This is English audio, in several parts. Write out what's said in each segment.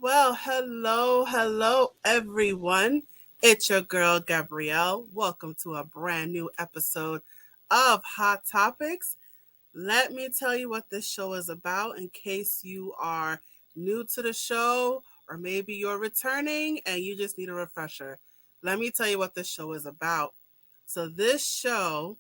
Well, hello, everyone. It's your girl, Gabrielle. Welcome to a brand new episode of Hot Topics. Let me tell you what this show is about in case you are new to the show or maybe you're returning and you just need a refresher. Let me tell you what this show is about. So, this show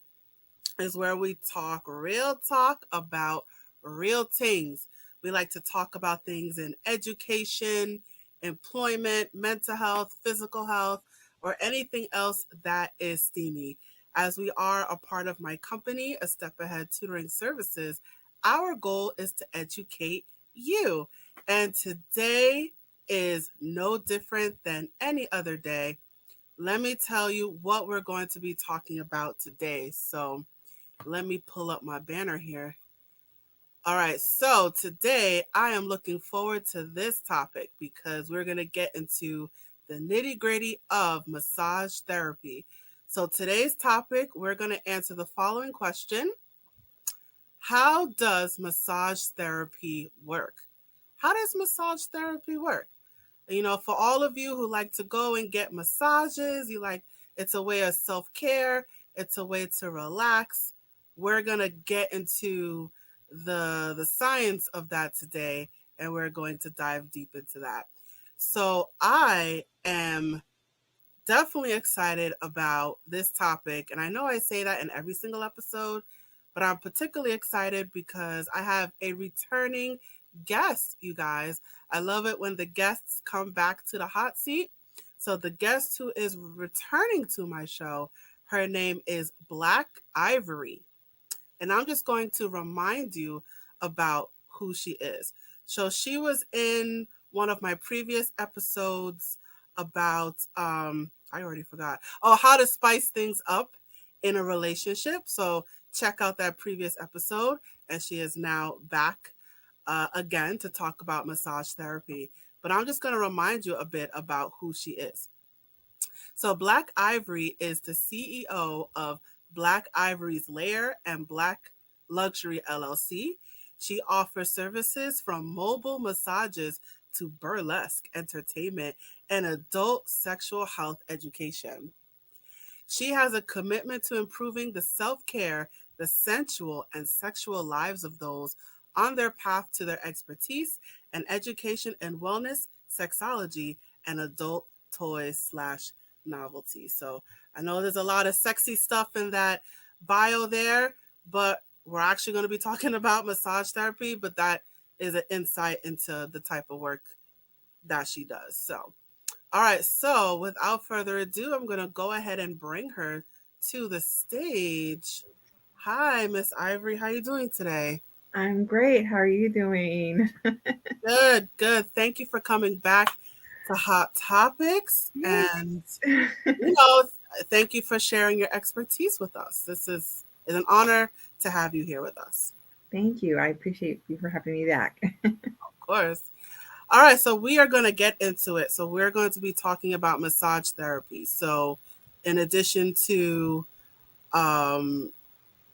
is where we talk real talk about real things. We like to talk about things in education, employment, mental health, physical health, or anything else that is steamy. As we are a part of my company, A Step Ahead Tutoring Services, our goal is to educate you. And today is no different than any other day. Let me tell you what we're going to be talking about today. So, let me pull up my banner here. All right, so today I am looking forward to this topic because we're going to get into the nitty gritty of massage therapy. So, today's topic, we're going to answer the following question: how does massage therapy work? How does massage therapy work? For all of you who like to go and get massages, it's a way of self-care, it's a way to relax. We're going to get into the science of that today and we're going to dive deep into that. So, I am definitely excited about this topic, and I know I say that in every single episode, but I'm particularly excited because I have a returning guest, you guys. I love it when the guests come back to the hot seat. So the guest who is returning to my show, her name is Blaque Ivory. And I'm just going to remind you about who she is. So she was in one of my previous episodes about I already forgot. Oh, how to spice things up in a relationship. So check out that previous episode, and she is now back again to talk about massage therapy. But I'm just going to remind you a bit about who she is. So Blaque Ivory is the CEO of Blaque Ivory's Lair and Blaque Luxury LLC. She offers services from mobile massages to burlesque entertainment and adult sexual health education. She has a commitment to improving the self care, the sensual, and sexual lives of those on their path to their expertise and education in wellness, sexology, and adult toys slash novelty. So I know there's a lot of sexy stuff in that bio there, but we're actually going to be talking about massage therapy, but that is an insight into the type of work that she does. So, all right, so without further ado, I'm going to go ahead and bring her to the stage. Hi, Miss Ivory. How you doing today? I'm great. How are you doing? Good, good. Thank you for coming back to Hot Topics. And, Yes. you know, thank you for sharing your expertise with us. This is an honor to have you here with us. Thank you. I appreciate you for having me back. Of course. All right, so we are going to get into it. So we're going to be talking about massage therapy. So, in addition to um,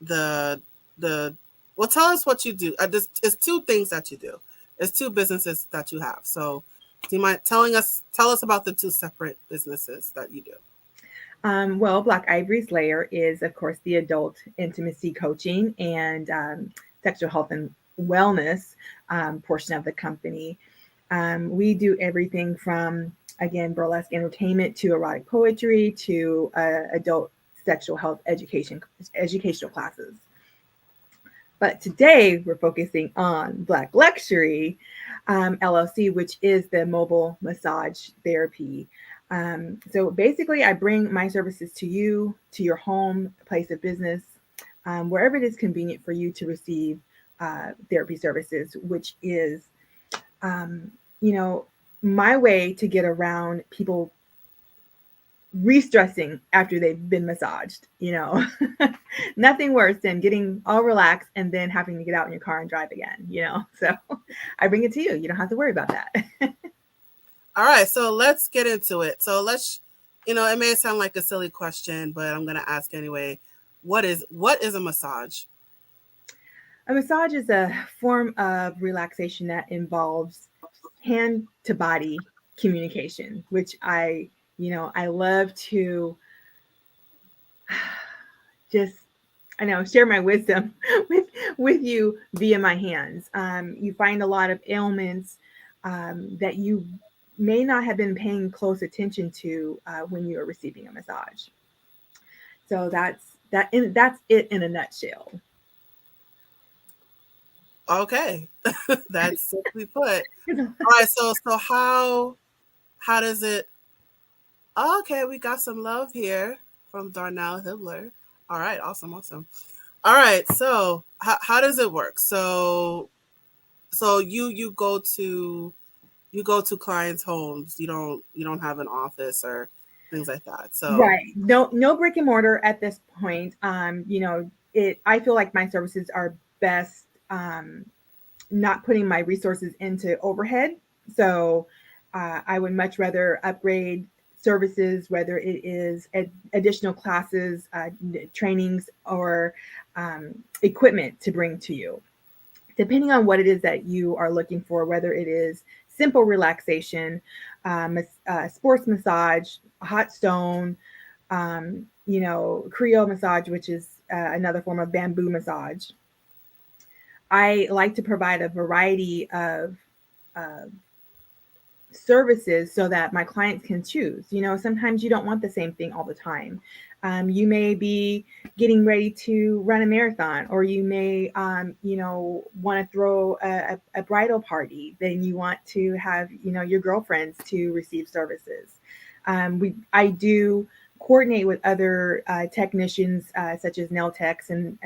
the the well, tell us what you do. It's two things that you do. It's two businesses that you have. So, do you mind tell us about the two separate businesses that you do? Well, Black Ivory's Layer is, of course, the adult intimacy coaching and sexual health and wellness portion of the company. We do everything from, again, burlesque entertainment to erotic poetry to adult sexual health educational classes. But today we're focusing on Black Luxury LLC, which is the mobile massage therapy. So basically, I bring my services to you, to your home, place of business, wherever it is convenient for you to receive therapy services, which is, um, you know, my way to get around people re-stressing after they've been massaged. Nothing worse than getting all relaxed and then having to get out in your car and drive again. So I bring it to you. You don't have to worry about that. All right, so let's get into it. So it may sound like a silly question, but I'm going to ask anyway. What is a massage? A massage is a form of relaxation that involves hand to body communication, which I love to just, I know, share my wisdom with with you via my hands. You find a lot of ailments that you may not have been paying close attention to when you are receiving a massage. So that's it in a nutshell. Okay, that's simply put. All right, so how does it? Okay, we got some love here from Darnell Hibbler. All right, awesome, awesome. All right, so how does it work? So you go to clients' homes. You don't have an office or things like that. So Right. No brick and mortar at this point. I feel like my services are best not putting my resources into overhead. So I would much rather upgrade services, whether it is additional classes, trainings, or equipment to bring to you, depending on what it is that you are looking for, whether it is simple relaxation, sports massage, hot stone, Creo massage, which is another form of bamboo massage. I like to provide a variety of uh, services so that my clients can choose. Sometimes you don't want the same thing all the time. You may be getting ready to run a marathon, or you may, want to throw a bridal party. Then you want to have, your girlfriends to receive services. I do coordinate with other technicians, such as nail techs and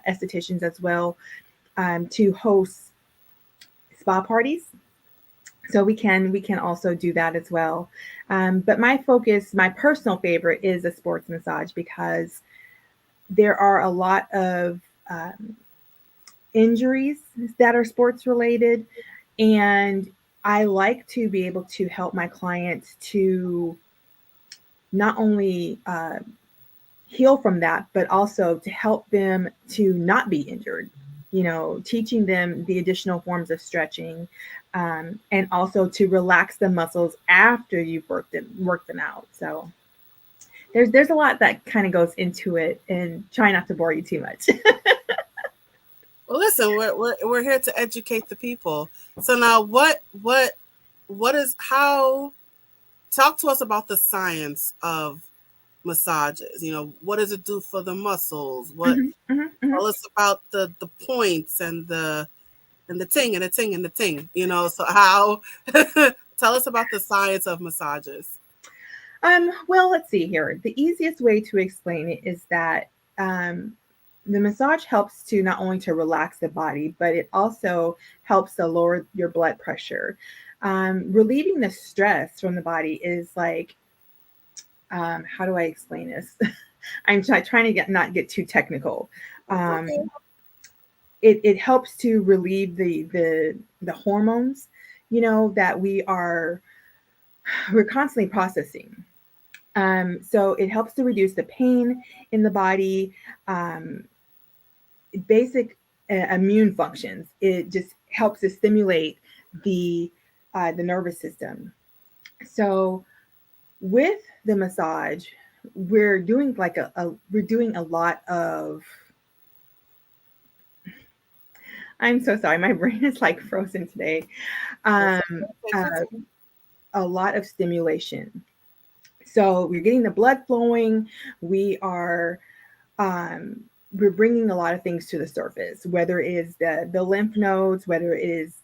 estheticians as well, to host spa parties, so we can also do that as well. But my personal favorite, is a sports massage, because there are a lot of um, injuries that are sports related, and I like to be able to help my clients to not only heal from that, but also to help them to not be injured. Teaching them the additional forms of stretching, and also to relax the muscles after you've worked them out. So there's a lot that kind of goes into it, and try not to bore you too much. well, listen, we're here to educate the people. So now, what is how? Talk to us about the science of massages. What does it do for the muscles? What Hmm. Hmm. Hmm. Tell us about the points and the ting and the ting and the ting. So how? Tell us about the science of massages. Well, let's see here. The easiest way to explain it is that um, the massage helps to not only to relax the body, but it also helps to lower your blood pressure. Relieving the stress from the body is like, how do I explain this? Trying to not get too technical. That's Um, okay. it helps to relieve the hormones, that we're constantly processing. So it helps to reduce the pain in the body, um, basic immune functions. It just helps to stimulate the nervous system. So with the massage, we're doing like we're doing a lot of. I'm so sorry, my brain is like frozen today. That's Um, okay. Take your uh, time. a lot of stimulation. So we're getting the blood flowing. We are um, we're bringing a lot of things to the surface, whether it is the lymph nodes, whether it's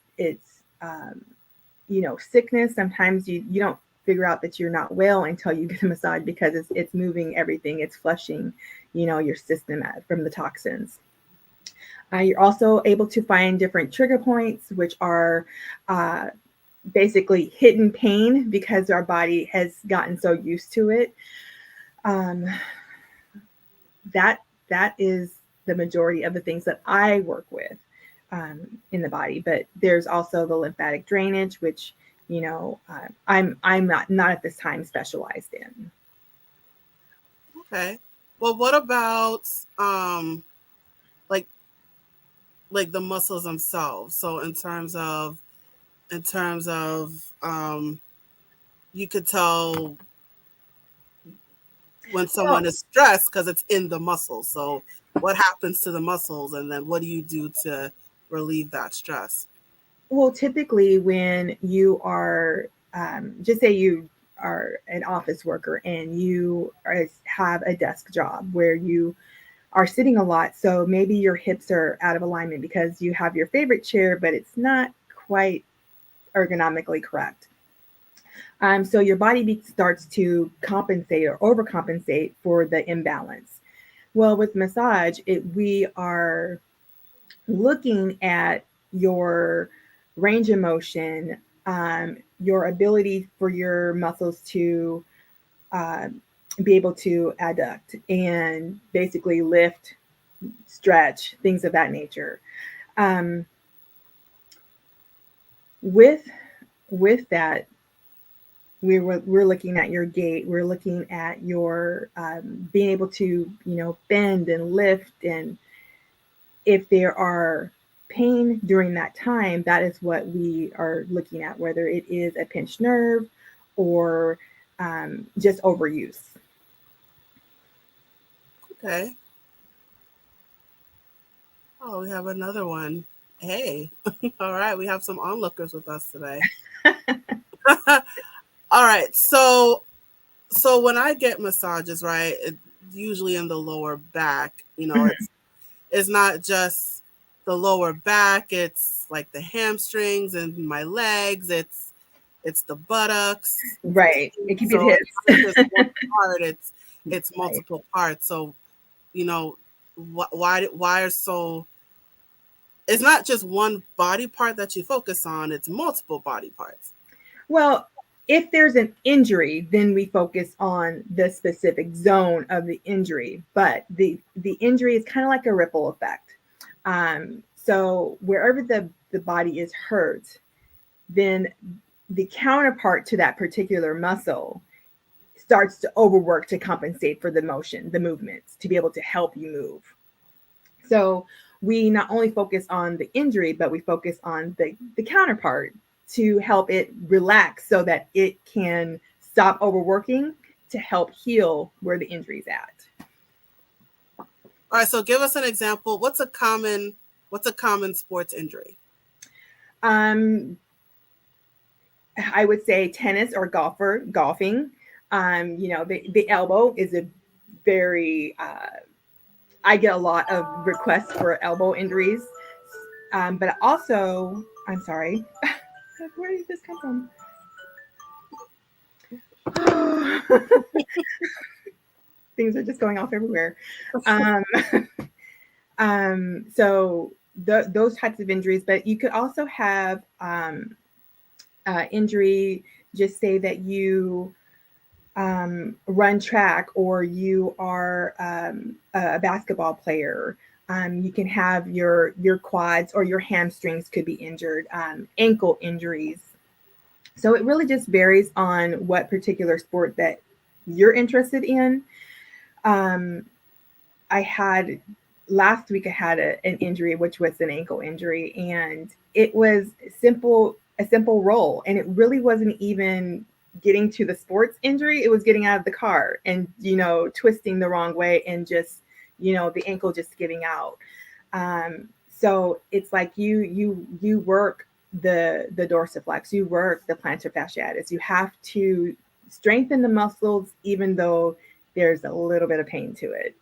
um, sickness. Sometimes you don't figure out that you're not well until you get a massage, because it's moving everything. It's flushing, your system from the toxins. You're also able to find different trigger points, which are uh, basically hidden pain, because our body has gotten so used to it. Um, that that is the majority of the things that I work with in the body. But there's also the lymphatic drainage, which I'm not at this time specialized in. Okay. Well, what about like like the muscles themselves? So in terms of in terms of you could tell when Well, someone is stressed because it's in the muscles. So what happens to the muscles, and then what do you do to relieve that stress? well, typically when you are, just say you are an office worker and have a desk job where you are sitting a lot. So maybe your hips are out of alignment because you have your favorite chair, but it's not quite ergonomically correct. So your body starts to compensate or overcompensate for the imbalance. Well, with massage, we are looking at your range of motion, your ability for your muscles to uh, be able to adduct and basically lift, stretch, things of that nature. Um, with with that, we're looking at your gait. We're looking at your being able to bend and lift, and if there are pain during that time, that is what we are looking at, whether it is a pinched nerve or just overuse. Okay. Oh, we have another one. Hey. All right, we have some onlookers with us today. All right. So when I get massages, right, usually in the lower back, it's not just the lower back, it's like the hamstrings and my legs, it's the buttocks. Right. It could be So the it's not just hips. one part, it's Right. multiple parts. So, you know, why are so it's not just one body part that you focus on, it's multiple body parts. Well, if there's an injury, then we focus on the specific zone of the injury. But the injury is kind of like a ripple effect. So wherever the body is hurt, then the counterpart to that particular muscle starts to overwork to compensate for the motion, the movements, to be able to help you move. So we not only focus on the injury, but we focus on the counterpart to help it relax so that it can stop overworking to help heal where the injury's at. All right, so give us an example. What's a common sports injury? Um, I would say tennis or golfing. The elbow is a very, I get a lot of requests for elbow injuries. But also, I'm sorry, where did this come from? Things are just going off everywhere. Um, so those types of injuries, but you could also have injury. Just say that you run track or you are a basketball player. You can have your quads or your hamstrings could be injured, ankle injuries. So it really just varies on what particular sport that you're interested in. Um, I had last week I had an injury, which was an ankle injury, and it was a simple roll, and it really wasn't even getting to the sports injury. It was getting out of the car and twisting the wrong way and just the ankle just giving out. Um, so it's like you work the dorsiflex, you work the plantar fasciitis. You have to strengthen the muscles, even though there's a little bit of pain to it.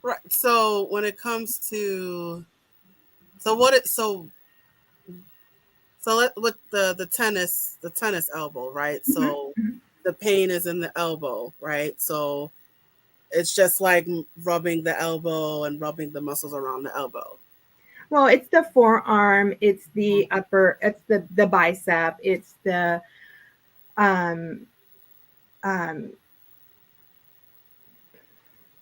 Right. So when it comes to so what it so let with the tennis elbow, right? So Mhm. the pain is in the elbow, right? So it's just like rubbing the elbow and rubbing the muscles around the elbow. Well, it's the forearm, it's the upper, it's the bicep, it's the um um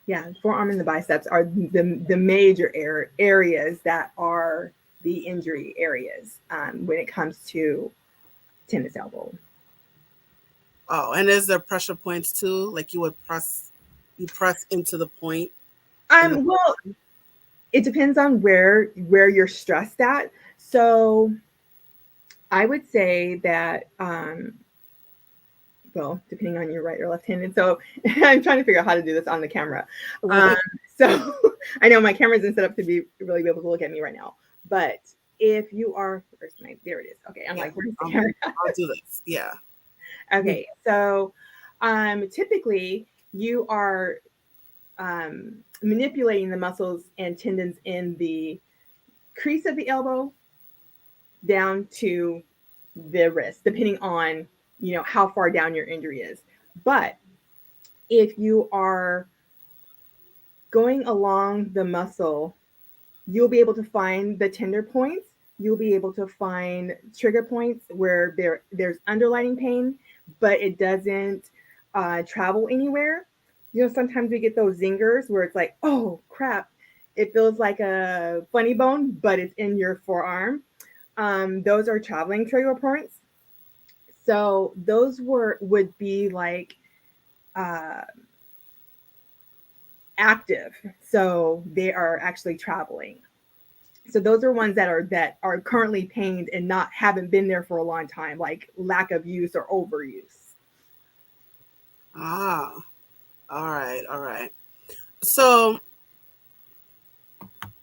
yeah, forearm and the biceps are the major areas that are the injury areas when it comes to tennis elbow. Oh, and is there pressure points too? Like you press into the point in Well, it depends on where you're stressed at. So I would say that, well, depending on your right or left hand. And so I'm trying to figure out how to do this on the camera. Um, so I know my camera isn't set up to really be able to look at me right now. But if you are, there it is. Okay, I'm Yeah, like, where's the I'll, camera? I'll do this. Yeah. Okay, so typically you are manipulating the muscles and tendons in the crease of the elbow down to the wrist, depending on how far down your injury is. But if you are going along the muscle, you'll be able to find the tender points. You'll be able to find trigger points where there's underlying pain, but it doesn't travel anywhere. Sometimes we get those zingers where it's like, oh crap, it feels like a funny bone, but it's in your forearm. Those are traveling trigger points. So those would be like uh, active. So they are actually traveling. So those are ones that are currently pained and not haven't been there for a long time, like lack of use or overuse. Ah, all right, all right. So,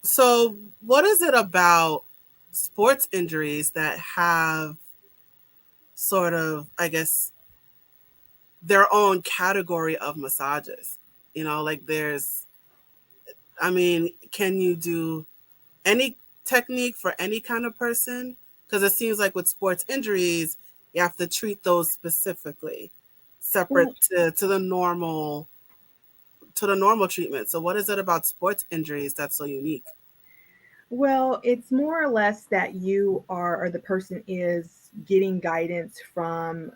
so what is it about sports injuries that have sort of, I guess, their own category of massages? Like I mean, can you do any technique for any kind of person? Because it seems like with sports injuries, you have to treat those specifically, separate Well, to the normal treatment. So what is it about sports injuries that's so unique? well, it's more or less that you are, or the person is getting guidance from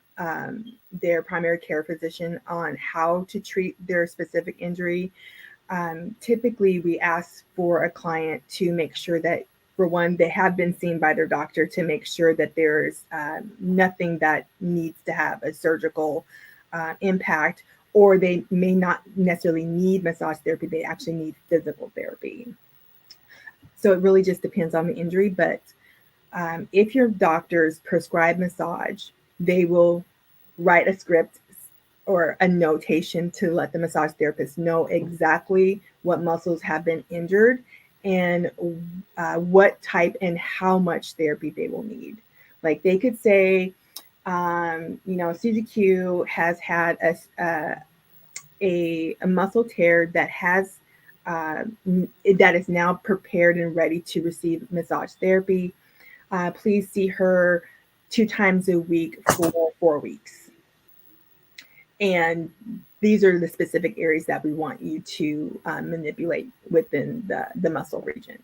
their primary care physician on how to treat their specific injury. Typically, we ask for a client to make sure that, for one, they have been seen by their doctor to make sure that there's nothing that needs to have a surgical impact, or they may not necessarily need massage therapy, they actually need physical therapy. So it really just depends on the injury. But if your doctors prescribe massage, they will write a script or a notation to let the massage therapist know exactly what muscles have been injured and what type and how much therapy they will need. Like they could say, CGQ has had a muscle tear uh, that is now prepared and ready to receive massage therapy. Please see her 2 times a week for 4 weeks. And these are the specific areas that we want you to manipulate within the muscle region.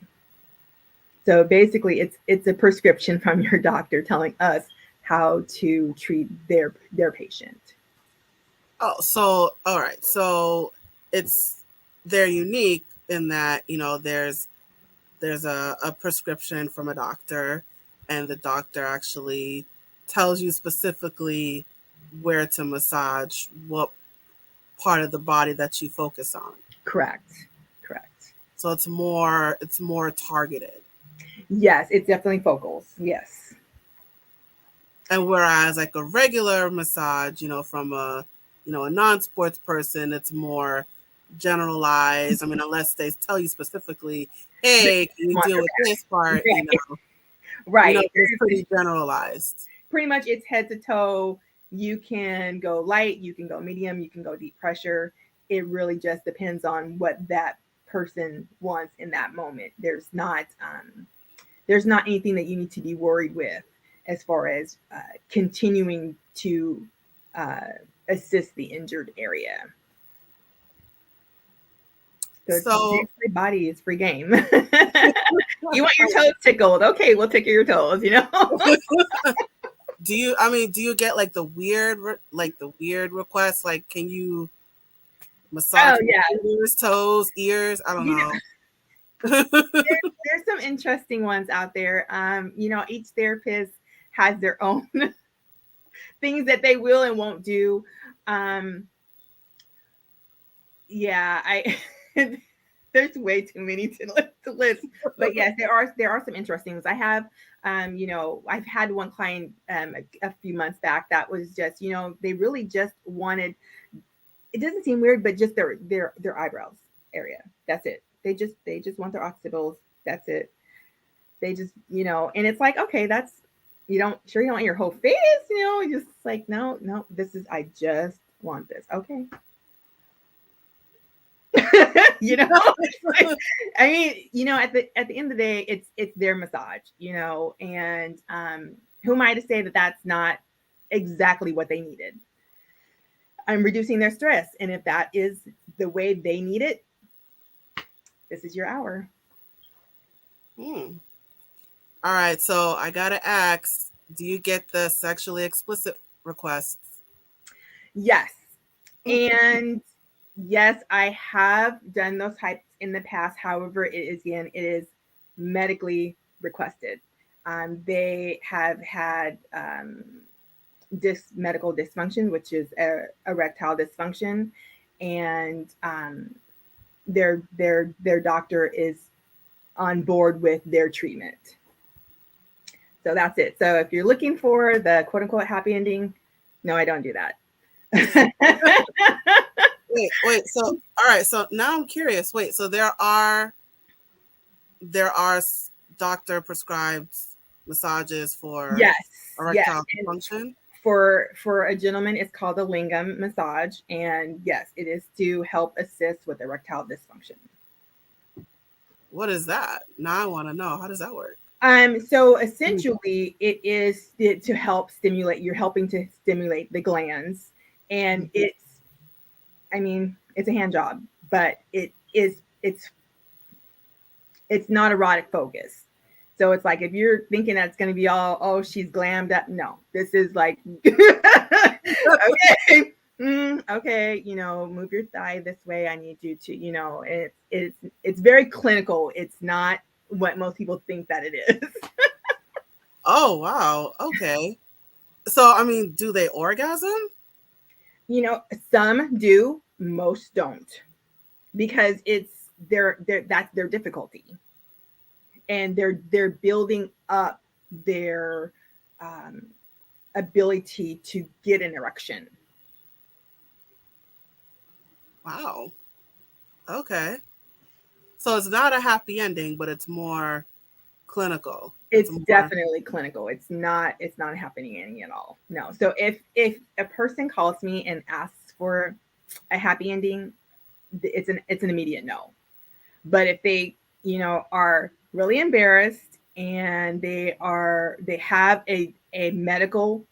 So basically, it's a prescription from your doctor telling us how to treat their patient. Oh, so all right. So it's they're unique in that, there's a prescription from a doctor, and the doctor actually tells you specifically where to massage, what part of the body that you focus on. Correct. Correct. So it's more targeted. Yes, it's definitely focals. Yes. And whereas like a regular massage, from a non-sports person, it's more generalized. I mean, unless they tell you specifically, hey, can you Want deal your with this part? back. Right. It's pretty generalized. Pretty much it's head to toe. You can go light, you can go medium, you can go deep pressure. It really just depends on what that person wants in that moment. There's not anything that you need to be worried with as far as continuing to uh, assist the injured area. So it's So, free body is free game. You want your toes tickled? Okay, we'll tickle your toes. do you get like the weird requests? Like, can you massage Oh my yeah. fingers, toes, ears? I don't You know, know. there's some interesting ones out there. Each therapist has their own things that they will and won't do. Um, yeah, I There's way too many to list. But yes, there are some interesting ones. I have, I've had one client a few months back that was just, they really just wanted. It doesn't seem weird, but just their eyebrows area. That's it. They just want their occipitals. That's it. They just, and it's like, okay, that's, you don't want your whole face, just like, no, this is, I just want this. Okay. It's like, I mean, at the end of the day, it's their massage, and who am I to say that that's not exactly what they needed? I'm reducing their stress, and if that is the way they need it, this is your hour. Hmm. All right, so I gotta ask, do you get the sexually explicit requests? Yes. And yes, I have done those types in the past. However, it is medically requested. They have had medical dysfunction, which is erectile dysfunction, and their doctor is on board with their treatment. So that's it. So if you're looking for the quote unquote happy ending, no, I don't do that. Wait. So, all right. So now I'm curious. Wait. So there are doctor prescribed massages for Yes, yes. erectile And dysfunction. for a gentleman, it's called a lingam massage, and yes, it is to help assist with erectile dysfunction. What is that? Now I want to know. How does that work? So essentially, to help stimulate. You're helping to stimulate the glands, and I mean, it's a hand job, but it's not erotic focus. So it's like if you're thinking that's going to be all, oh, she's glammed up. No, this is like, okay, okay, move your thigh this way. I need you to, it's very clinical. It's not what most people think that it is. Oh wow. Okay. So I mean, do they orgasm? Some do, most don't, because it's that's their difficulty, and they're building up their um, ability to get an erection. Wow. Okay. So it's not a happy ending, but it's more clinical. It's It's more definitely clinical. It's not happening any at all. No. So if a person calls me and asks for a happy ending, it's an immediate no. But if they, are really embarrassed and they have a medical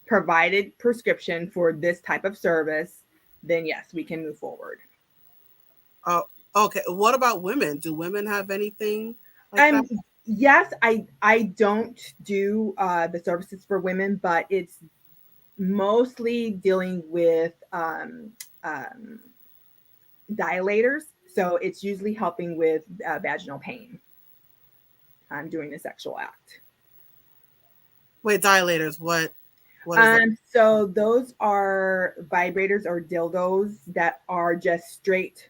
provided prescription for this type of service, then yes, we can move forward. oh okay. What about women? Do women have anything like that? Um, yes, I don't do the services for women, but it's mostly dealing with dilators. So it's usually helping with vaginal pain during the sexual act. Wait, dilators. What is that? So those are vibrators or dildos that are just straight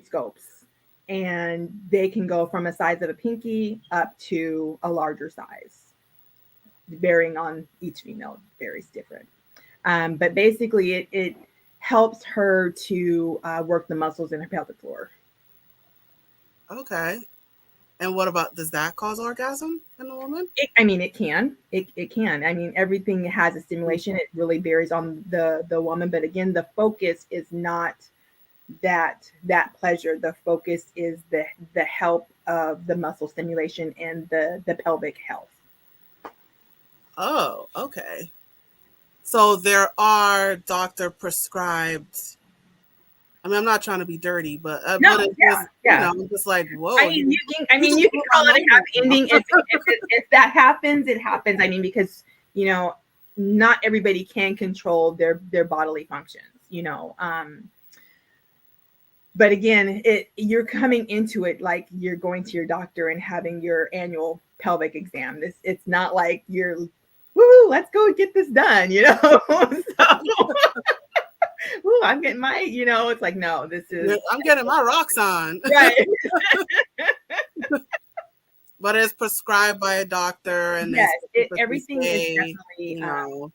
scopes, and they can go from a size of a pinky up to a larger size, varying on each female, varies different. But basically, it helps her to work the muscles in her pelvic floor. Okay. And what about, does that cause orgasm in a woman? I mean, it can. It can. I mean, everything has a stimulation. It really varies on the woman, but again, the focus is not that pleasure. The focus is the help of the muscle stimulation and the pelvic health. Oh, okay. So there are doctor prescribed. I mean, I'm not trying to be dirty, No, but it's yeah, just, yeah. I'm just like, I whoa, mean, you just you blew can my call it a mind. happy ending if that happens. It happens. I mean, because not everybody can control their bodily functions. But again, you're coming into it like you're going to your doctor and having your annual pelvic exam. It's not like you're, woo, let's go get this done. So, woo, I'm getting my, it's like, no, this is I'm getting my rocks on. right. But it's prescribed by a doctor, and they Yes, specifically everything is say, definitely,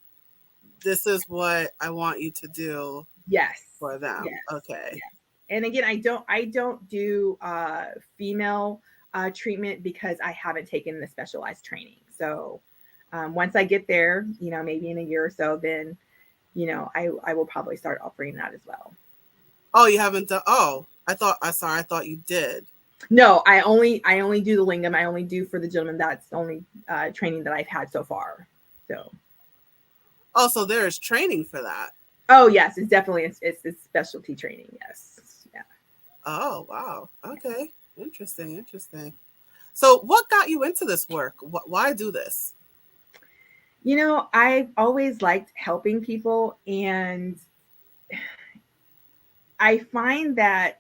this is what I want you to do yes, for them. yes, Okay. yes. And again, I don't do female treatment because I haven't taken the specialized training. So once I get there, maybe in a year or so, then I will probably start offering that as well. Oh, you haven't done. Oh, I thought you did. No, I only do the lingam. I only do for the gentleman. That's the only training that I've had so far. So. Oh, so there is training for that. Oh yes, it's definitely it's specialty training. Yes. Yeah. Oh, wow. Okay. Interesting. Interesting. So, what got you into this work? Why do this? I've always liked helping people, and I find that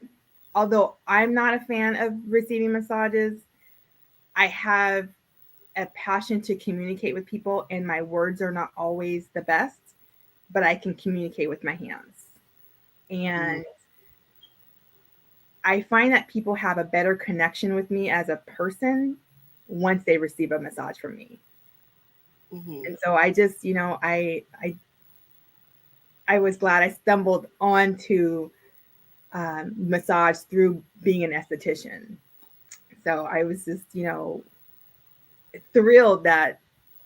although I'm not a fan of receiving massages, I have a passion to communicate with people, and my words are not always the best, but I can communicate with my hands. Mm-hmm. And I find that people have a better connection with me as a person once they receive a massage from me. Mm-hmm. And so I just, I was glad I stumbled onto massage through being an esthetician. So I was just, thrilled that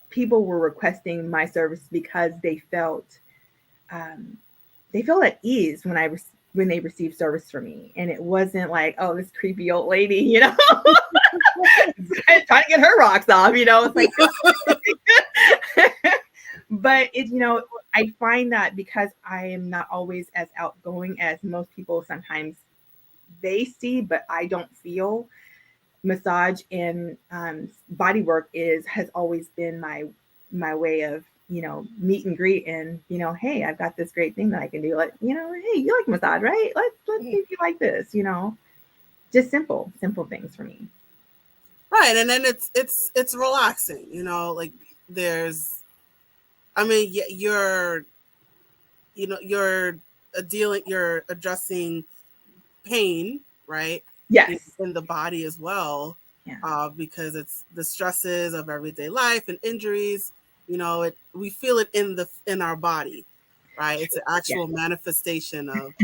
people were requesting my service because um, they felt at ease when they received service from me, and it wasn't like, oh, this creepy old lady, trying to get her rocks off, It's like, but I find that because I am not always as outgoing as most people sometimes they see, but I don't feel, massage and body work has always been my way of meet and greet, and hey, I've got this great thing that I can do, like, hey, you like massage, right? Let's see if you like this, just simple things for me. Right, and then it's relaxing. Like there's. I mean, you're dealing, you're addressing pain, right? Yes. In the body as well, Yeah. because it's the stresses of everyday life and injuries. We feel it in our body, right? It's an Yeah. actual manifestation of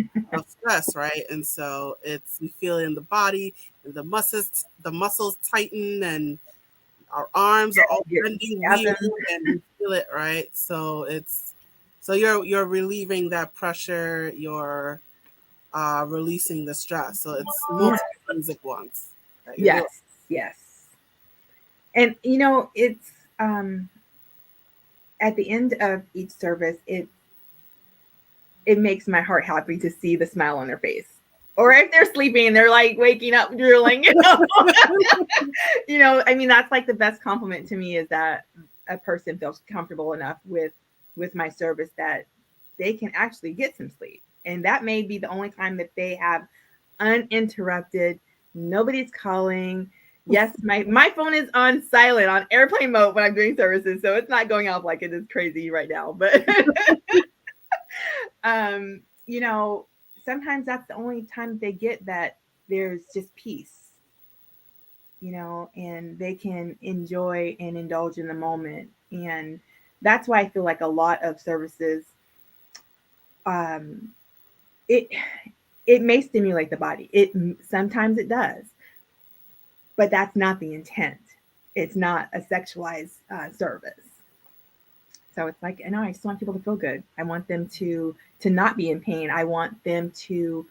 stress, right? And so we feel it in the body, and the muscles tighten, and our arms are all bending weird, and we feel it, right? So you're relieving that pressure, you're releasing the stress. So it's Yeah. multiple things at once that you're doing. Yes. Yes. And it's at the end of each service, it makes my heart happy to see the smile on their face. Or if they're sleeping and they're like waking up drooling, I mean, that's like the best compliment to me, is that a person feels comfortable enough with my service that they can actually get some sleep. And that may be the only time that they have uninterrupted, nobody's calling. Yes, my phone is on silent, on airplane mode when I'm doing services, so it's not going off like it is crazy right now. But um, sometimes that's the only time they get that there's just peace, and they can enjoy and indulge in the moment. And that's why I feel like a lot of services, um, it it may stimulate the body. It sometimes it does, but that's not the intent. It's not a sexualized service. So it's like, I just want people to feel good. I want them to not be in pain. I want them to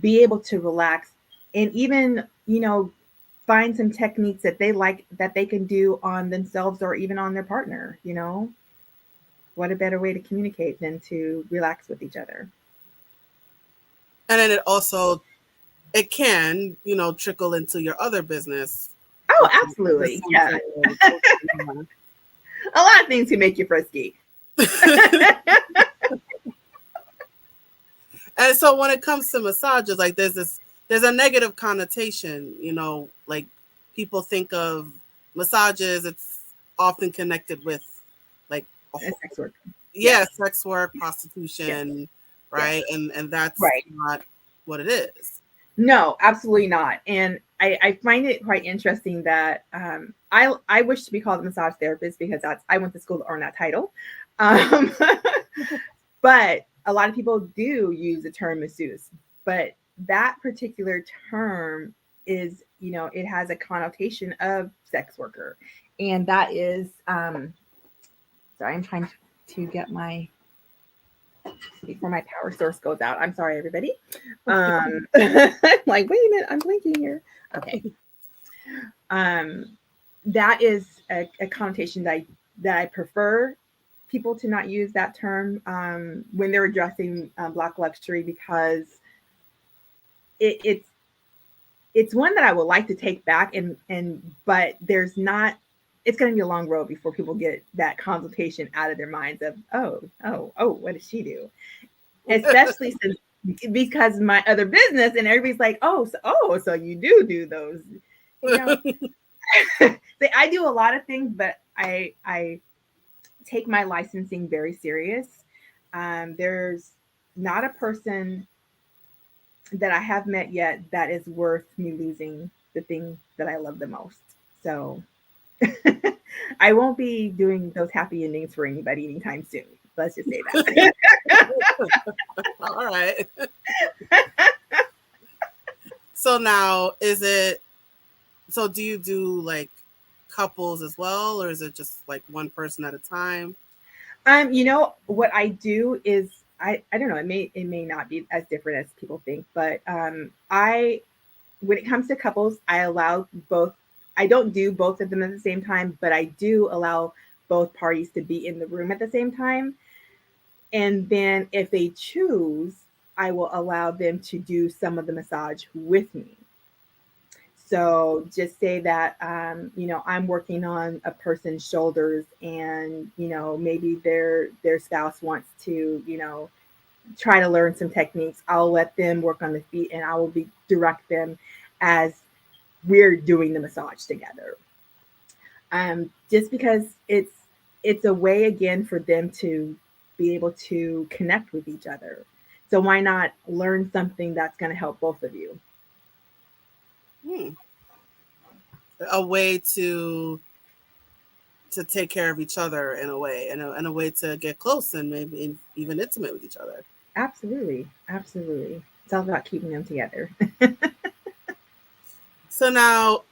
be able to relax, and even, find some techniques that they like, that they can do on themselves or even on their partner. What a better way to communicate than to relax with each other. And then it can, trickle into your other business. Oh, Which is the absolutely. same Yeah. thing with coaching. A lot of things can make you frisky. And so when it comes to massages, like there's a negative connotation, like people think of massages, it's often connected with like Sex work. yeah, Yes. sex work, Yes. prostitution, Yes. right? And that's Right. not what it is. No, absolutely not. And I find it quite interesting that I wish to be called a massage therapist because I went to school to earn that title. Um, but a lot of people do use the term masseuse, but that particular term is, it has a connotation of sex worker, and that is sorry, I'm trying to get my before my power source goes out. I'm sorry, everybody. Like, wait a minute, I'm blinking here. Okay. Um, that is a connotation that I prefer people to not use that term when they're addressing Black luxury, because it's one that I would like to take back, and but there's not. It's going to be a long road before people get that consultation out of their minds of, oh, what does she do? Especially since, because my other business, and everybody's like, so you do those, you know. I do a lot of things, but I take my licensing very serious. There's not a person that I have met yet that is worth me losing the thing that I love the most. So I won't be doing those happy endings for anybody anytime soon. Let's just say that. All right. So now, do you do like couples as well, or is it just like one person at a time? What I do is I don't know, it may not be as different as people think, but I when it comes to couples, I allow both. I don't do both of them at the same time, but I do allow both parties to be in the room at the same time. And then if they choose, I will allow them to do some of the massage with me. So just say that I'm working on a person's shoulders, and maybe their spouse wants to try to learn some techniques. I'll let them work on the feet, and I will direct them as we're doing the massage together. Just because it's a way again for them to be able to connect with each other. So why not learn something that's going to help both of you? Hmm. A way to take care of each other in a way, and a way to get close and maybe even intimate with each other. Absolutely, absolutely. It's all about keeping them together. So now,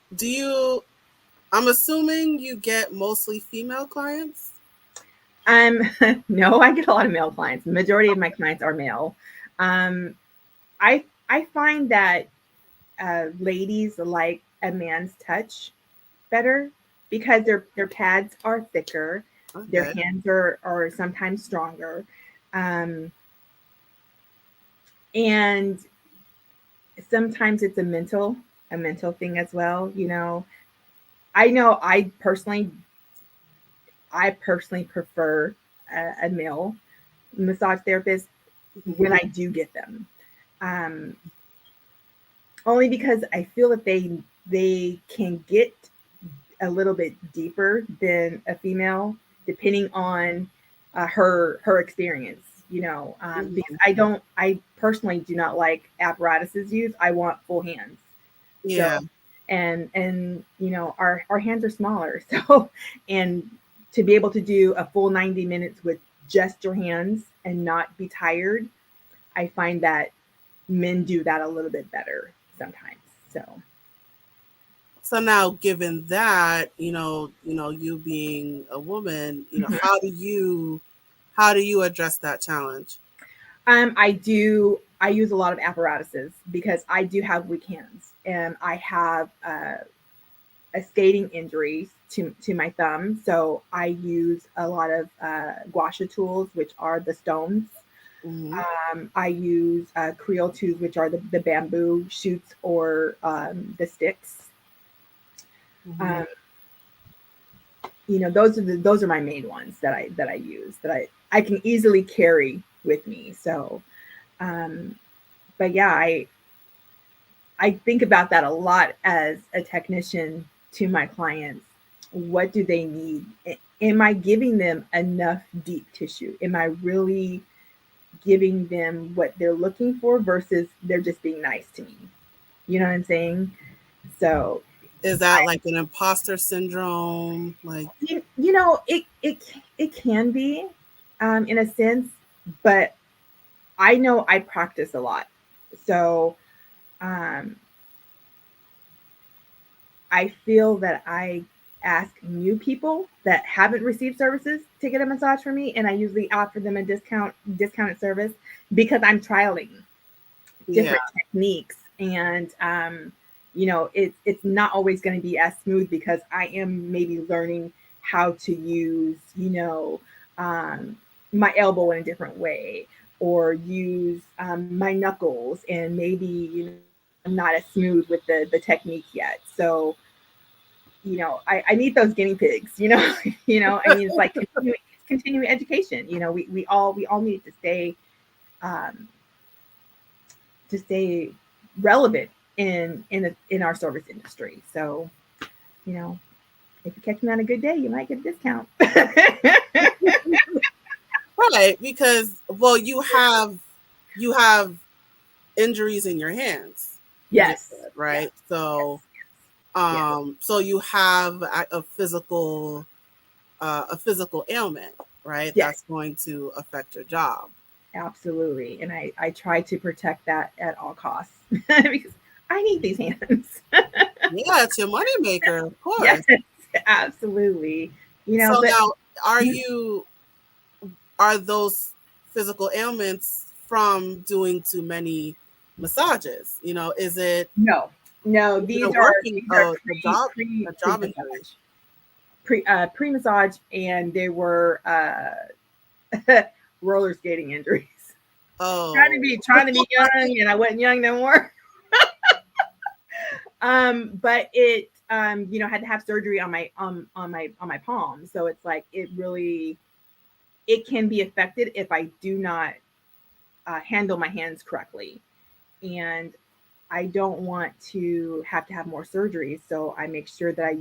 I'm assuming you get mostly female clients? Um, no, I get a lot of male clients. The majority of my clients are male. Um, I find that ladies like a man's touch better because their pads are thicker, their Okay. hands are sometimes stronger, um, and sometimes it's a mental thing as well. I know I personally prefer a male massage therapist when I do get them. Um, Only because I feel that they can get a little bit deeper than a female, depending on her experience. Because Hmm. I personally do not like apparatuses used. I want full hands. So, Yeah. and our hands are smaller, so and to be able to do a full 90 minutes with just your hands and not be tired, I find that men do that a little bit better sometimes. So, So now, given that, you being a woman, mhm. how do you address that challenge? I use a lot of apparatuses because I do have weak hands, and I have a skating injury to my thumb. So I use a lot of gua sha tools, which are the stones. Hmm. I use Creole tools, which are the bamboo shoots or the sticks. Hmm. Um, those are my main ones that I use that I can easily carry with me. So, um, but yeah, I think about that a lot as a technician to my clients. What do they need? Am I giving them enough deep tissue? Am I really giving them what they're looking for versus they're just being nice to me. You know what I'm saying? So Is that like an imposter syndrome? Like, you know, it can be, in a sense, but I know I practice a lot. So um, I feel that I ask new people that haven't received services to get a massage from me, and I usually offer them a discounted service because I'm trialing yeah, different techniques, and you know, it's not always going to be as smooth because I am maybe learning how to use, you know, um, my elbow in a different way, or use my knuckles, and maybe, you know, I'm not as smooth with the technique yet. So you know, I need those guinea pigs, you know. You know, I mean, it's like continuing education. You know, we all need um, to stay relevant in our service industry. So, you know, if you catch me on a good day, you might get a discount. right. Because well, you have injuries in your hands. You just Yes, said yes, right. yes, So yes, so you have a physical ailment, right? yes, That's going to affect your job. absolutely. And I try to protect that at all costs because I need these hands. Yeah, it's your moneymaker, of Yes, course. absolutely. You know, So but now, are those physical ailments from doing too many massages? Is it no, no, a these are working these are a job a pre job injury? massage, pre massage, and they were roller skating injuries. Oh, Trying to be young, and I wasn't young no more. But it you know, had to have surgery on my palm, so it's like it can be affected if I do not handle my hands correctly, and I don't want to have more surgeries. So I make sure that I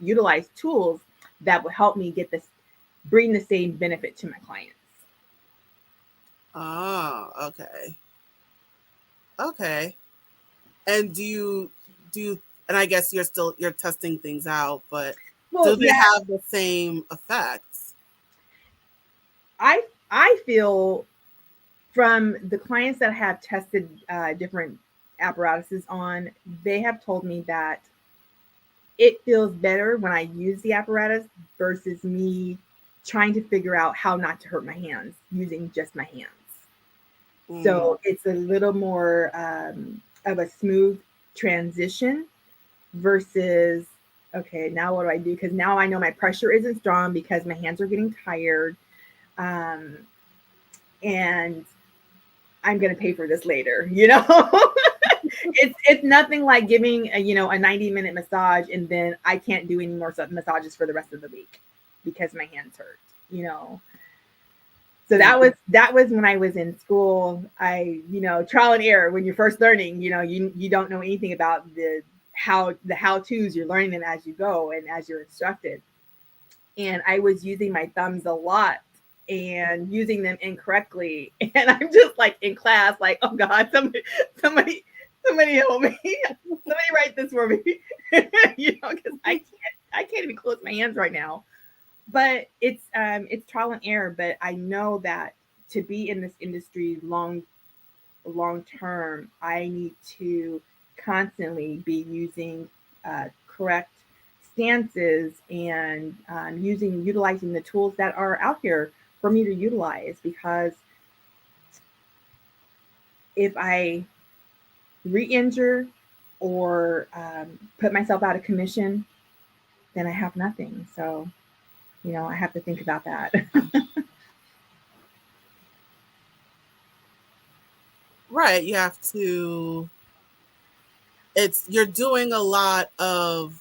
utilize tools that will help me bring the same benefit to my clients. oh, okay, okay. And do you and I guess you're testing things out, but Well, do they yeah, have the same effects? I I feel from the clients that have tested different apparatuses on, they have told me that it feels better when I use the apparatus versus me trying to figure out how not to hurt my hands using just my hands. Mm, So it's a little more of a smooth transition versus, okay, now what do I do? Because now I know my pressure isn't strong because my hands are getting tired. Um, and I'm going to pay for this later, you know? It's nothing like giving a, you know, a 90-minute massage and then I can't do any more massages for the rest of the week because my hands hurt, you know. So yeah. that was when I was in school. I, you know, trial and error when you're first learning, you know, you don't know anything about the how to's. You're learning them as you go and as you're instructed. And I was using my thumbs a lot and using them incorrectly. And I'm just like in class, like, oh God, somebody, somebody help me. Somebody write this for me. You know, because I can't even close my hands right now. But it's trial and error. But I know that to be in this industry long term, I need to constantly be using correct stances and utilizing the tools that are out here for me to utilize, because if I re-injure or put myself out of commission, then I have nothing. So, you know, I have to think about that. Right. You have to you're doing a lot of,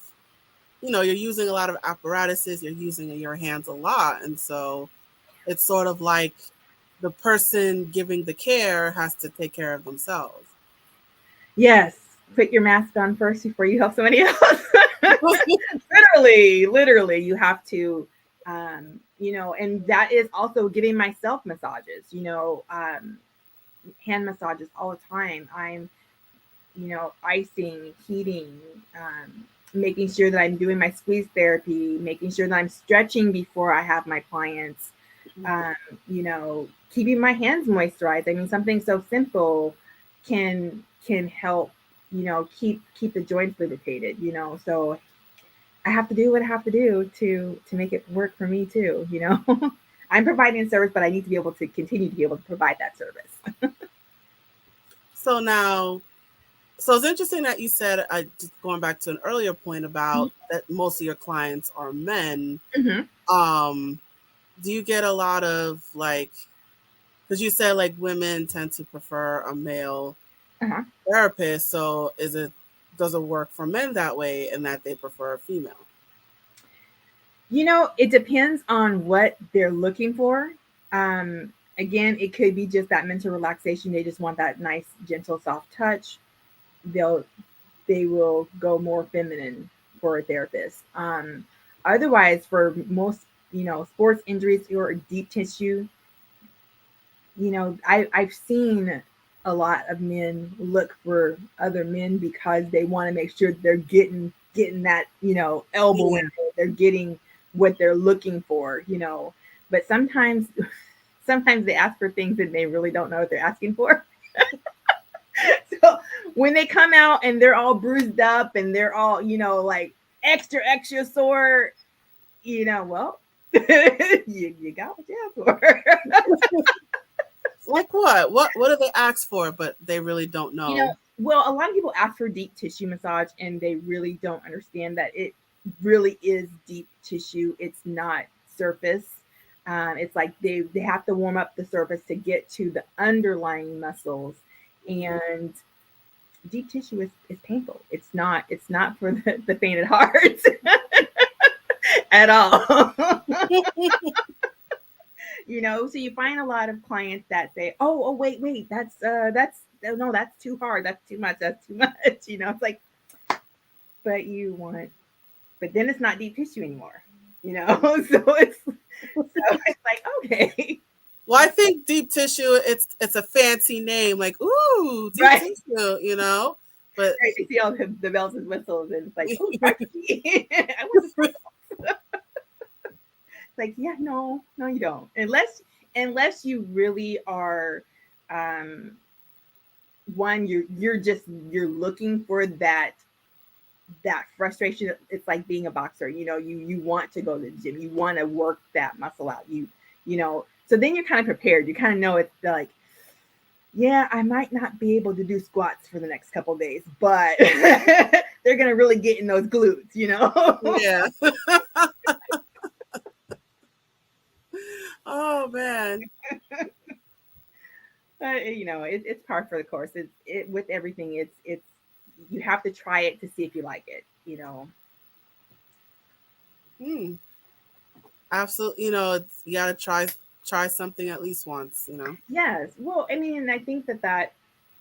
you're using a lot of apparatuses, you're using your hands a lot. And so it's sort of like the person giving the care has to take care of themselves. Yes, put your mask on first before you help somebody else. Literally, you have to. And that is also giving myself massages, hand massages all the time. I'm, icing, heating, making sure that I'm doing my squeeze therapy, making sure that I'm stretching before I have my clients, um, keeping my hands moisturized. I mean, something so simple can help, keep the joints lubricated. So I have to do what I have to do to make it work for me too. I'm providing a service, but I need to be able to continue to be able to provide that service. So now, so it's interesting that you said, just going back to an earlier point about that most of your clients are men. Mm-hmm. Um, do you get a lot of like, because you said like women tend to prefer a male Uh-huh. therapist. So does it work for men that way in that they prefer a female? It depends on what they're looking for. Again, it could be just that mental relaxation. They just want that nice, gentle, soft touch. They'll they will go more feminine for a therapist. Otherwise, for most, sports injuries or deep tissue, I've seen a lot of men look for other men because they want to make sure they're getting that, elbow Yeah. in there. They're getting what they're looking for. But sometimes they ask for things that they really don't know what they're asking for. So when they come out and they're all bruised up and they're all, like extra sore, well, you got what you asked for. Like what? What do they ask for, but they really don't you know, know? well, a lot of people ask for deep tissue massage and they really don't understand that it really is deep tissue. It's not surface. It's like they have to warm up the surface to get to the underlying muscles. And deep tissue is painful. It's not for the faint at heart at all. So you find a lot of clients that say, oh, wait, that's no, that's too hard, that's too much, that's too much. It's like, but you want, but then it's not deep tissue anymore. So it's like, okay. Well, I think deep tissue, it's a fancy name, like ooh, deep Right. tissue, But Right, they see all the bells and whistles and it's like, oh, druggy. I want the sprinkles. It's like, yeah, no, you don't, unless you really are, um one, you're looking for that frustration. It's like being a boxer. You want to go to the gym, you want to work that muscle out. So then you're kind of prepared. You kind of know it's like, yeah, I might not be able to do squats for the next couple of days, but they're gonna really get in those glutes. yeah. Oh man. It's par for the course. It with everything. It's you have to try it to see if you like it. Hmm. Absolutely. You gotta try something at least once. Yes. Well, I mean, and I think that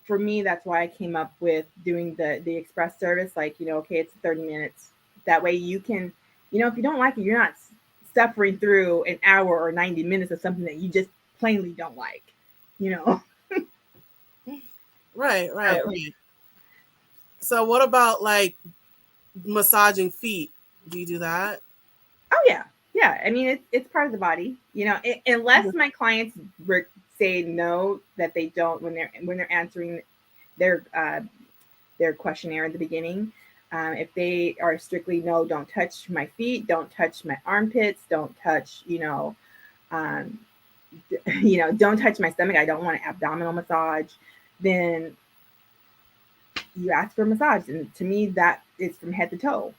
for me, that's why I came up with doing the express service. Like, okay, it's 30 minutes. That way you can, if you don't like it, you're not suffering through an hour or 90 minutes of something that you just plainly don't like. You know. Right, right, So, right. So what about like massaging feet? Do you do that? oh yeah, yeah. I mean, it's part of the body. Unless my clients say no, that they don't when they're answering their uh, their questionnaire at the beginning. If they are strictly no, don't touch my feet, don't touch my armpits, don't touch, um, don't touch my stomach. I don't want an abdominal massage. Then you ask for a massage, and to me, that is from head to toe.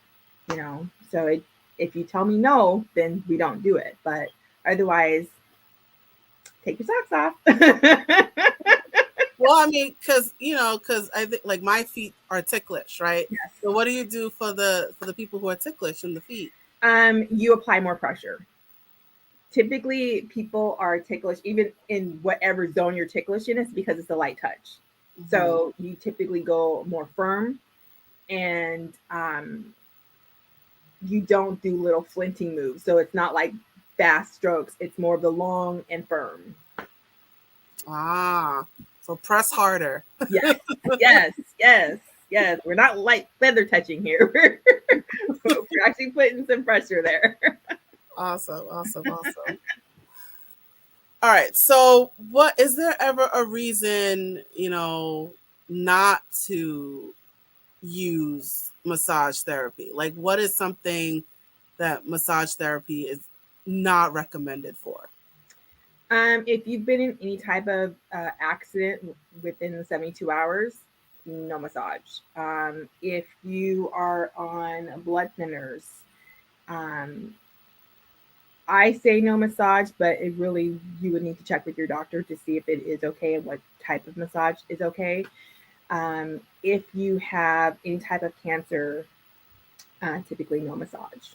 So if you tell me no, then we don't do it. But otherwise, take your socks off. Well, I mean, because I think like my feet are ticklish, right? Yes. So what do you do for the people who are ticklish in the feet? You apply more pressure. Typically, people are ticklish, even in whatever zone you're ticklish in, it's because it's a light touch. Hmm. So you typically go more firm, and you don't do little flinting moves. So it's not like fast strokes. It's more of the long and firm. Ah, so press harder. Yes, yes, yes, yes. We're not like feather touching here. We're actually putting some pressure there. Awesome, awesome, awesome. All right. So, what is there ever a reason, not to use massage therapy? Like, what is something that massage therapy is not recommended for? If you've been in any type of accident within the 72 hours, no massage. If you are on blood thinners, um, I say no massage, but it really, you would need to check with your doctor to see if it is okay and what type of massage is okay. If you have any type of cancer, typically no massage.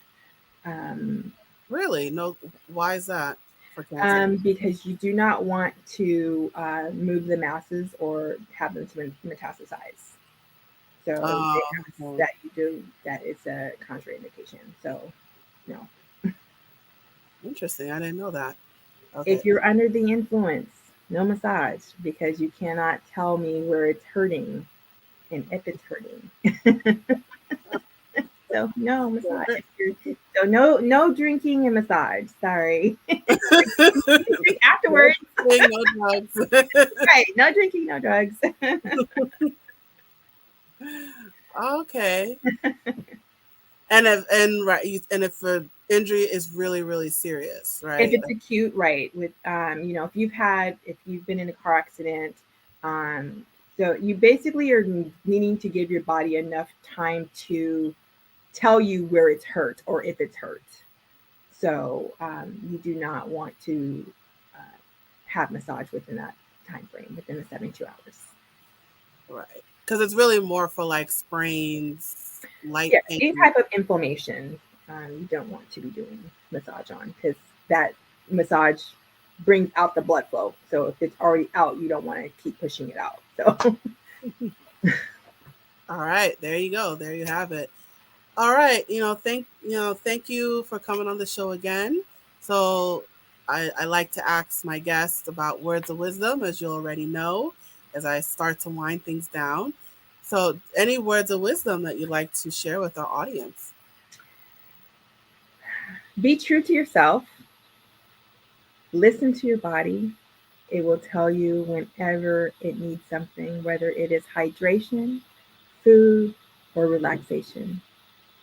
Um, Really? No. Why is that for cancer? because you do not want to move the masses or have them to metastasize. So they Oh, ask okay. that you do that is a contraindication. So no. Interesting. I didn't know that. Okay. If you're under the influence, no massage because you cannot tell me where it's hurting and if it's hurting. So no massage. So no drinking and massage. Sorry. Drink No afterwards. drinking, no drugs. Right. No drinking, no drugs. Okay. And right, and if the injury is really really serious, If right? it's acute, right? With if you've been in a car accident, um, so you basically are needing to give your body enough time to tell you where it's hurt or if it's hurt. So you do not want to uh, have massage within that time frame, within the 72 hours. Right. Because it's really more for like sprains, light Yeah, any pain. type of inflammation, you don't want to be doing massage on because that massage brings out the blood flow. So if it's already out, you don't want to keep pushing it out. So All right, there you go. There you have it. All right, thank you for coming on the show again. So I like to ask my guests about words of wisdom, as you already know, as I start to wind things down. So, any words of wisdom that you'd like to share with our audience? be true to yourself. Listen to your body. It will tell you whenever it needs something, whether it is hydration, food, or relaxation.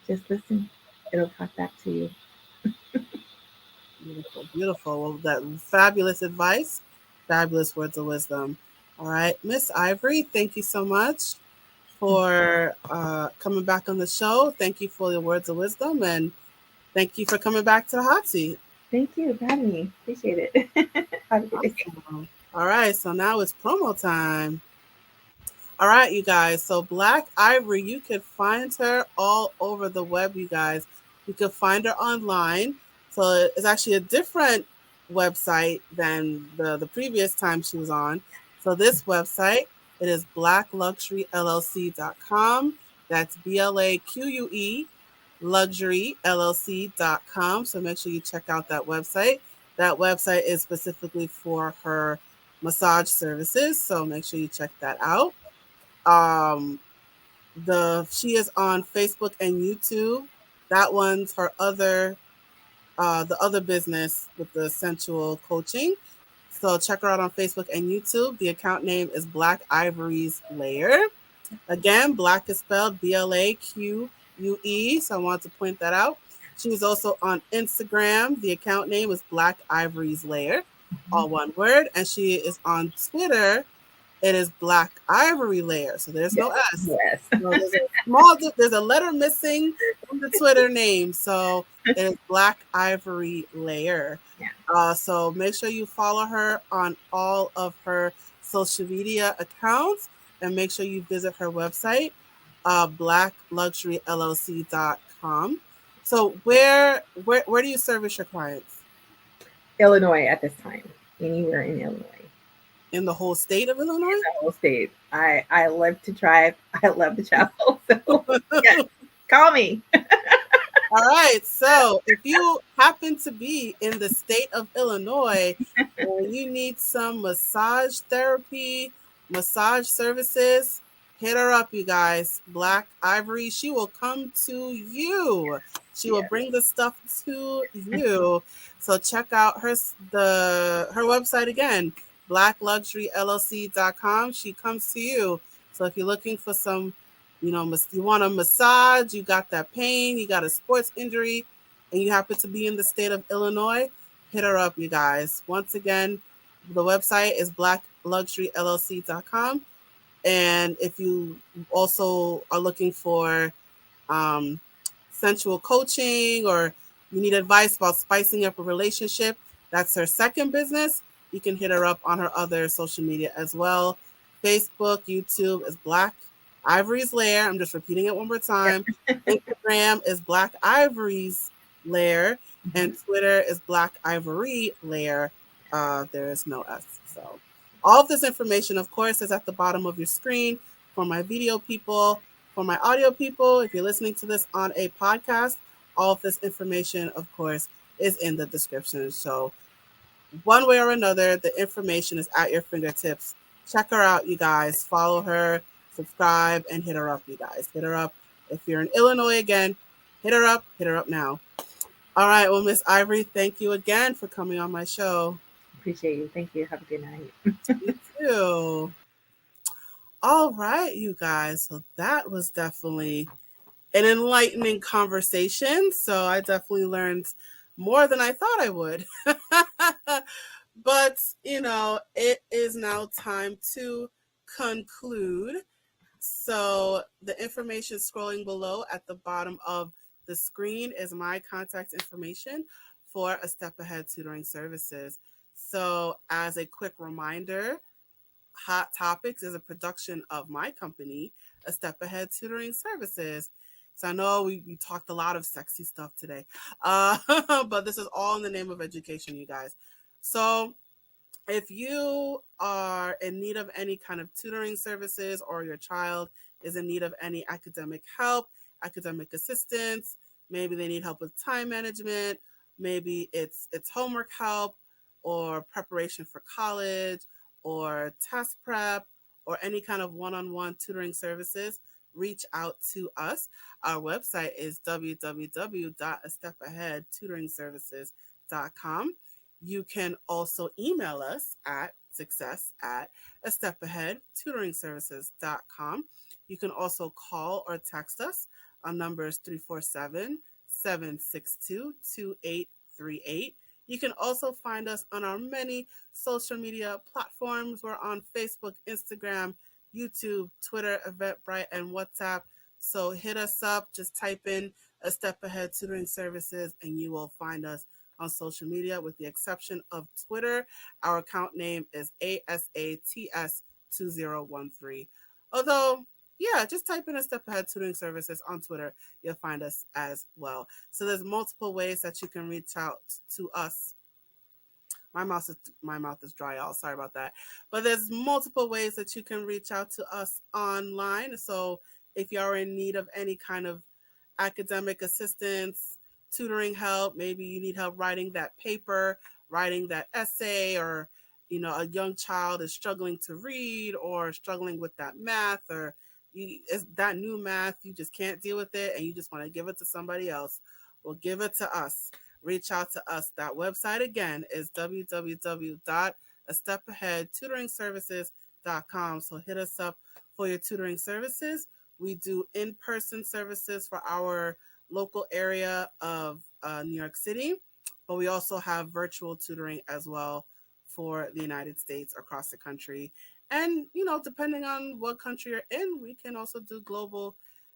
Just listen. It'll talk back to you. Beautiful, beautiful. Well, that fabulous advice, fabulous words of wisdom. All right, Miss Ivory, thank you so much for coming back on the show. Thank you for your words of wisdom, and thank you for coming back to the hot seat. Thank you for having me. Appreciate it. Have a good day. Awesome. All right, so now it's promo time. All right, you guys. So Blaque Ivory, you could find her all over the web, you guys. You could find her online. So it's actually a different website than the previous time she was on. So this website, it is blaqueluxuryllc.com. That's BLAQUE luxuryllc.com. So make sure you check out that website. That website is specifically for her massage services. So make sure you check that out. Um, she is on Facebook and YouTube. That one's her the other business with the sensual coaching. So check her out on Facebook and YouTube. The account name is Blaque Ivory's Layer. Again, Blaque is spelled BLAQUE. So I wanted to point that out. She's also on Instagram. The account name is Blaque Ivory's Layer, all one word. And she is on Twitter. It is Blaque Ivory Layer. So there's Yes. no S. Yes. No, there's a letter missing from the Twitter name. So it is Blaque Ivory Layer. Yeah. So make sure you follow her on all of her social media accounts and make sure you visit her website, blaqueluxuryllc.com. So where do you service your clients? Illinois at this time. Anywhere in Illinois. In the whole state of Illinois? The whole state. I love to drive. I love to travel. So yeah, call me. All right. So if you happen to be in the state of Illinois and you need some massage therapy, massage services, hit her up, you guys. Blaque Ivory, she will come to you. She will Yes. bring the stuff to you. So check out her website again, blackluxuryllc.com. She comes to you. So if you're looking for some, you want a massage, you got that pain, you got a sports injury, and you happen to be in the state of Illinois, hit her up, you guys. Once again, the website is blackluxuryllc.com. And if you also are looking for um, sensual coaching, or you need advice about spicing up a relationship, that's her second business. You can hit her up on her other social media as well. Facebook, YouTube is Blaque Ivory's Lair. I'm just repeating it one more time. Instagram is Blaque Ivory's Lair, and Mhm. Twitter is Blaque Ivory Lair. There is no S. So, all of this information, of course, is at the bottom of your screen for my video people. For my audio people, if you're listening to this on a podcast, all of this information, of course, is in the description. So, one way or another, the information is at your fingertips. Check her out, you guys. Follow her, subscribe, and hit her up, you guys. Hit her up. If you're in Illinois again, hit her up. Hit her up now. All right. Well, Miss Ivory, thank you again for coming on my show. Appreciate you. Thank you. Have a good night. You too. All right, you guys. So that was definitely an enlightening conversation. So I definitely learned more than I thought I would. But, it is now time to conclude. So the information scrolling below at the bottom of the screen is my contact information for A Step Ahead Tutoring Services. So, as a quick reminder, Hot Topics is a production of my company, A Step Ahead Tutoring Services. So I know we talked a lot of sexy stuff today, uh, but this is all in the name of education, you guys. So if you are in need of any kind of tutoring services, or your child is in need of any academic help, academic assistance, maybe they need help with time management, maybe it's homework help, or preparation for college, or test prep, or any kind of one-on-one tutoring services, reach out to us. Our website is www.astepaheadtutoringservices.com. You can also email us at success@astepaheadtutoringservices.com. You can also call or text us on numbers 347-762-2838. You can also find us on our many social media platforms. We're on Facebook, Instagram, YouTube, Twitter, Eventbrite, and WhatsApp. So hit us up, just type in A Step Ahead Tutoring Services, and you will find us on social media, with the exception of Twitter. Our account name is ASATS2013. Although, yeah, just type in A Step Ahead Tutoring Services on Twitter. You'll find us as well. So there's multiple ways that you can reach out to us. My mouth is dry, y'all. Sorry about that. But there's multiple ways that you can reach out to us online. So if you are in need of any kind of academic assistance, tutoring help, maybe you need help writing that paper, writing that essay, or a young child is struggling to read, or struggling with that math, or it's that new math, you just can't deal with it and you just want to give it to somebody else. Well, give it to us. Reach out to us. That website again is www.astepaheadtutoringservices.com. So hit us up for your tutoring services. We do in-person services for our local area of New York City, but we also have virtual tutoring as well for the United States, across the country. And, depending on what country you're in, we can also do global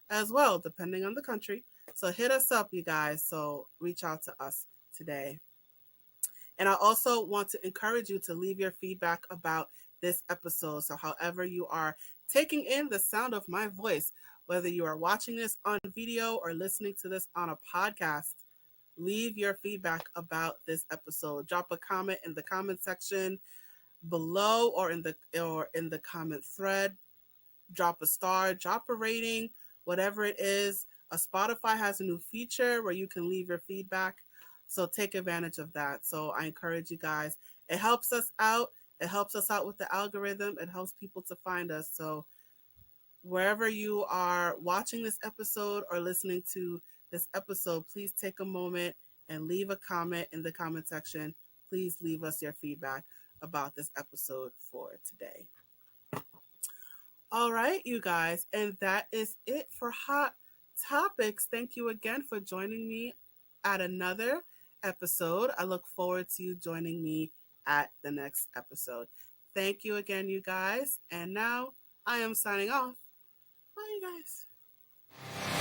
as well, depending on the country. So hit us up, you guys. So reach out to us today. And I also want to encourage you to leave your feedback about this episode. So, however, you are taking in the sound of my voice, whether you are watching this on video or listening to this on a podcast, leave your feedback about this episode. Drop a comment in the comment section below, or in the comment thread. Drop a star, drop a rating, whatever it is. Spotify has a new feature where you can leave your feedback. So take advantage of that. So I encourage you guys. It helps us out. It helps us out with the algorithm. It helps people to find us. So wherever you are watching this episode or listening to this episode, please take a moment and leave a comment in the comment section. Please leave us your feedback about this episode for today. All right, you guys. And that is it for Hot Topics. Thank you again for joining me at another episode. I look forward to you joining me at the next episode. Thank you again, you guys. And now I am signing off. Bye, you guys.